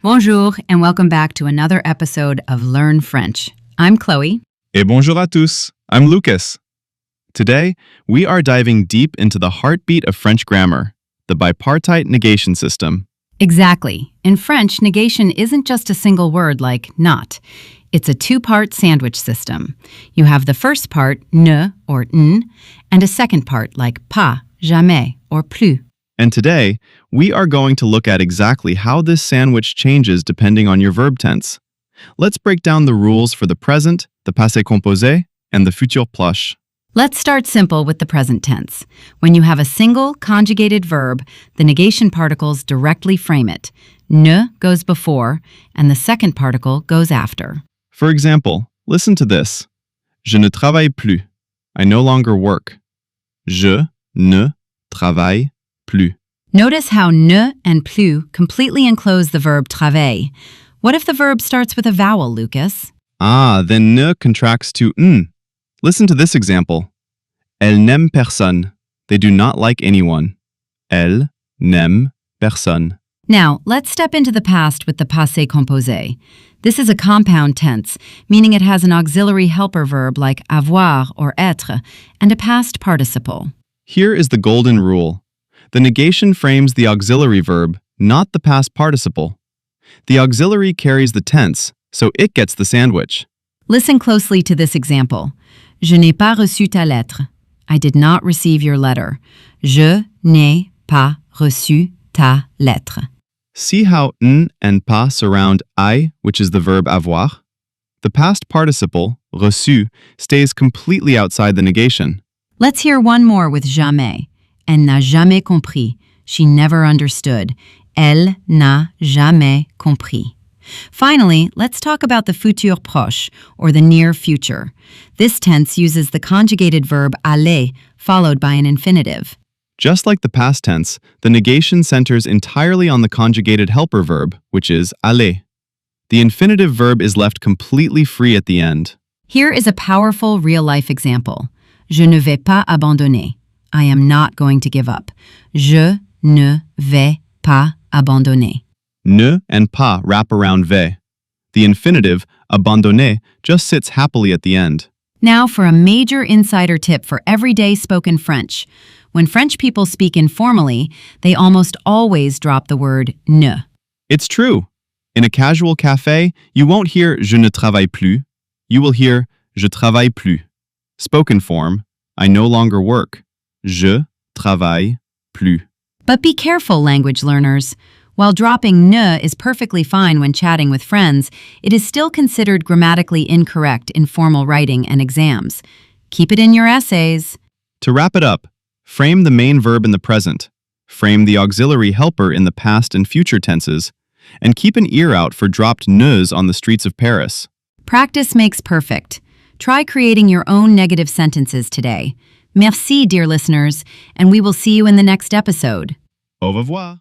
Bonjour, and welcome back to another episode of Learn French. I'm Chloe. Et bonjour à tous, I'm Lucas. Today, we are diving deep into the heartbeat of French grammar, the bipartite negation system. Exactly. In French, negation isn't just a single word like not. It's a two-part sandwich system. You have the first part, ne or n, and a second part like pas, jamais, or plus. And today, we are going to look at exactly how this sandwich changes depending on your verb tense. Let's break down the rules for the present, the passé composé, and the futur proche. Let's start simple with the present tense. When you have a single conjugated verb, the negation particles directly frame it. Ne goes before, and the second particle goes after. For example, listen to this. Je ne travaille plus. I no longer work. Je ne travaille plus. Notice how ne and plus completely enclose the verb travailler. What if the verb starts with a vowel, Lucas? Then ne contracts to n. Listen to this example. Elles n'aiment personne. They do not like anyone. Elles n'aiment personne. Now, let's step into the past with the passé composé. This is a compound tense, meaning it has an auxiliary helper verb like avoir or être, and a past participle. Here is the golden rule. The negation frames the auxiliary verb, not the past participle. The auxiliary carries the tense, so it gets the sandwich. Listen closely to this example. Je n'ai pas reçu ta lettre. I did not receive your letter. Je n'ai pas reçu ta lettre. See how n and pas surround I, which is the verb avoir? The past participle, reçu, stays completely outside the negation. Let's hear one more with jamais. Elle n'a jamais compris. She never understood. Elle n'a jamais compris. Finally, let's talk about the futur proche, or the near future. This tense uses the conjugated verb aller, followed by an infinitive. Just like the past tense, the negation centers entirely on the conjugated helper verb, which is aller. The infinitive verb is left completely free at the end. Here is a powerful real-life example. Je ne vais pas abandonner. I am not going to give up. Je ne vais pas abandonner. Ne and pas wrap around vais. The infinitive, abandonner, just sits happily at the end. Now for a major insider tip for everyday spoken French. When French people speak informally, they almost always drop the word ne. It's true. In a casual cafe, you won't hear je ne travaille plus. You will hear je travaille plus. Spoken form, I no longer work. Je travaille plus. But be careful, language learners. While dropping ne is perfectly fine when chatting with friends, it is still considered grammatically incorrect in formal writing and exams. Keep it in your essays. To wrap it up, frame the main verb in the present, frame the auxiliary helper in the past and future tenses, and keep an ear out for dropped ne's on the streets of Paris. Practice makes perfect. Try creating your own negative sentences today. Merci, dear listeners, and we will see you in the next episode. Au revoir.